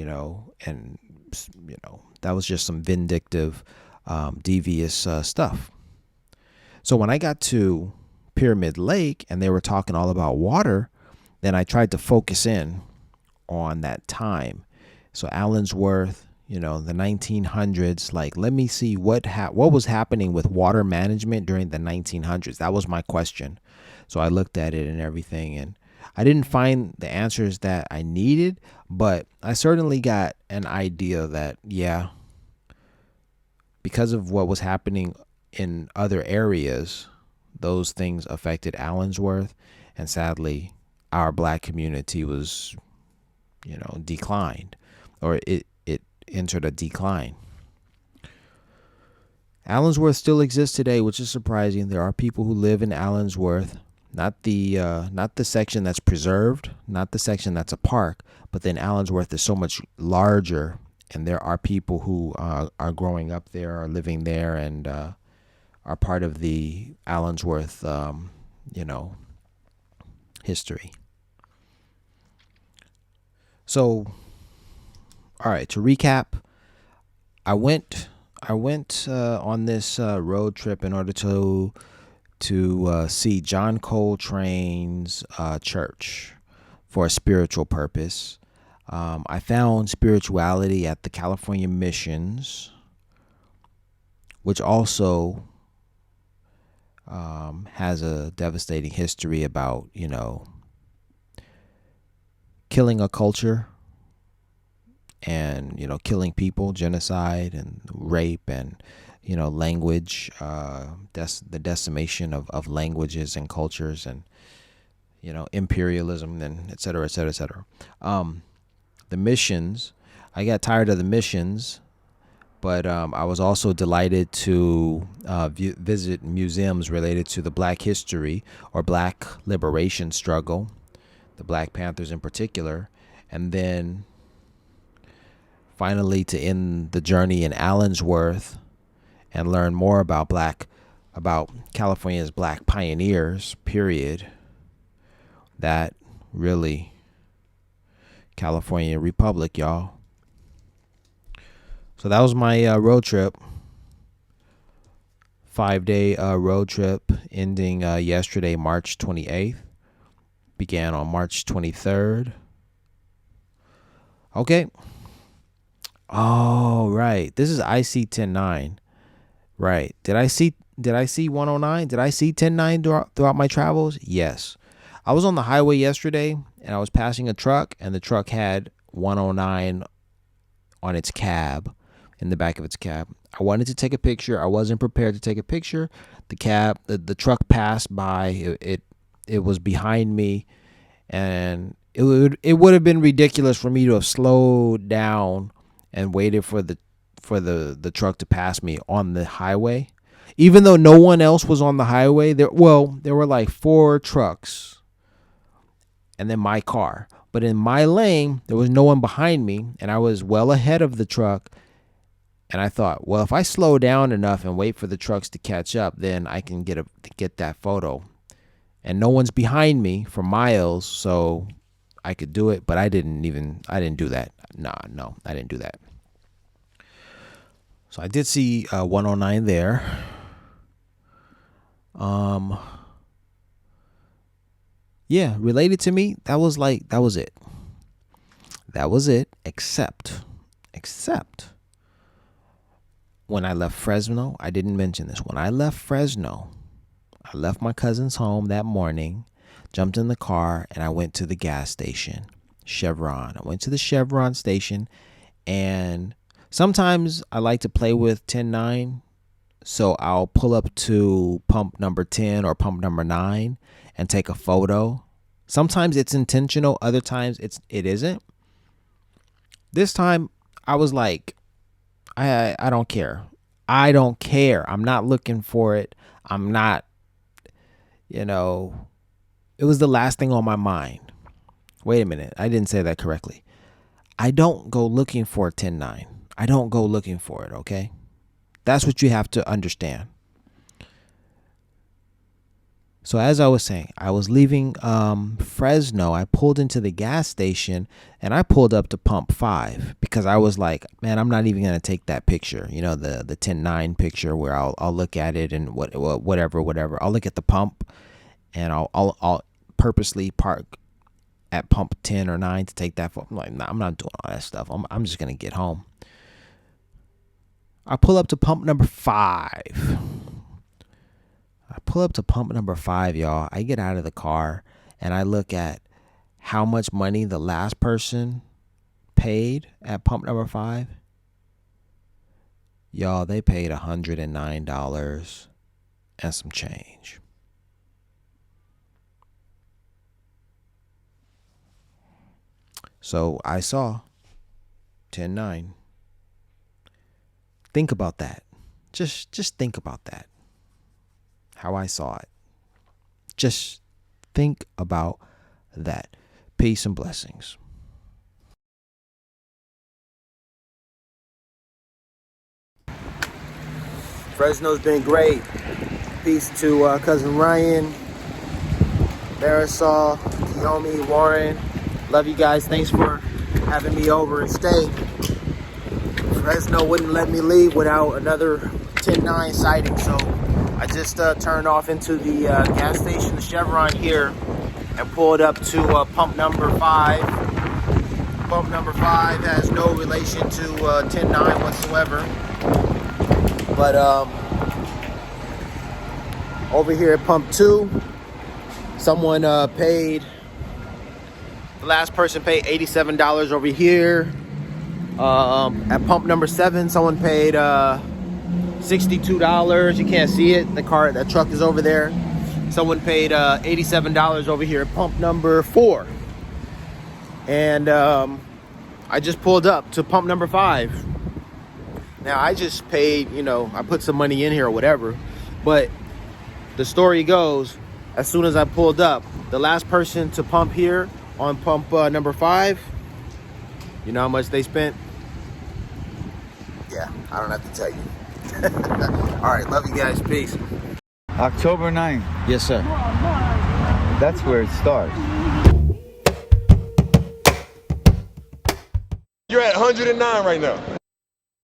that was just some vindictive, devious stuff. So when I got to Pyramid Lake and they were talking all about water, then I tried to focus in on that time. So Allensworth, the 1900s, like, let me see what was happening with water management during the 1900s. That was my question. So I looked at it and everything, and I didn't find the answers that I needed, but I certainly got an idea that, yeah, because of what was happening in other areas, those things affected Allensworth, and sadly, our black community was, declined, or it entered a decline. Allensworth still exists today, which is surprising. There are people who live in Allensworth, not the section that's preserved, not the section that's a park, but then Allensworth is so much larger, and there are people who are growing up there, are living there, and are part of the Allensworth, history. So, all right, to recap, I went on this road trip in order to see John Coltrane's church for a spiritual purpose. I found spirituality at the California Missions, which also has a devastating history about, killing a culture and, killing people, genocide and rape and, language, the decimation of languages and cultures and, imperialism and et cetera, et cetera, et cetera. The missions, I got tired of the missions, but I was also delighted to visit museums related to the Black history or Black liberation struggle, the Black Panthers in particular, and then finally to end the journey in Allensworth and learn more about California's Black pioneers, period. That really, California Republic, y'all. So that was my road trip. 5-day road trip ending yesterday, March 28th. Began on March 23rd. Okay. Oh, right. This is iSee109. Right. Did I see 109? Did I see 109 throughout my travels? Yes. I was on the highway yesterday and I was passing a truck, and the truck had 109 on its cab, in the back of its cab. I wanted to take a picture. I wasn't prepared to take a picture. The truck passed by. It was behind me, and it would have been ridiculous for me to have slowed down and waited for the truck to pass me on the highway, even though no one else was on the highway. There were like 4 trucks and then my car, but in my lane there was no one behind me, and I was well ahead of the truck. And I thought, well, if I slow down enough and wait for the trucks to catch up, then I can get that photo. And no one's behind me for miles, so I could do it. But I didn't do that. No, I didn't do that. So I did see 109 there. Yeah, related to me, that was it. That was it, except when I left Fresno. I didn't mention this. When I left Fresno, I left my cousin's home that morning, jumped in the car, and I went to the gas station, Chevron. I went to the Chevron station, and sometimes I like to play with 109, so I'll pull up to pump number 10 or pump number 9 and take a photo. Sometimes it's intentional, other times it isn't. This time I was like, I don't care. I don't care. I'm not looking for it. I'm not, it was the last thing on my mind. Wait a minute. I didn't say that correctly. I don't go looking for a 10-9. I don't go looking for it, okay? That's what you have to understand. So as I was saying, I was leaving Fresno. I pulled into the gas station and I pulled up to pump 5 because I was like, man, I'm not even going to take that picture. You know, the 10-9 picture where I'll look at it and whatever. I'll look at the pump and I'll purposely park at pump 10 or 9 to take that photo. I'm like, nah, I'm not doing all that stuff. I'm just going to get home. I pull up to pump number 5. Y'all. I get out of the car and I look at how much money the last person paid at pump number 5. Y'all, they paid $109 and some change. So I saw 10-9. Think about that. Just think about that. How I saw it. Just think about that. Peace and blessings. Fresno's been great. Peace to cousin Ryan, Marisol, Naomi, Warren. Love you guys. Thanks for having me over and stay. Fresno wouldn't let me leave without another 10-9 sighting, so I just turned off into the gas station, the Chevron here, and pulled up to pump number 5. Pump number 5 has no relation to 10-9 whatsoever. But over here at pump 2, someone paid, the last person paid $87 over here. At pump number 7, someone paid $62. You can't see it. That truck is over there. Someone paid $87 over here at pump number 4. And I just pulled up to pump number 5. Now I just paid, I put some money in here or whatever. But the story goes, as soon as I pulled up, the last person to pump here on pump number 5, you know how much they spent? Yeah, I don't have to tell you. All right, love you guys. Peace. October 9th. Yes, sir. That's where it starts. You're at 109 right now.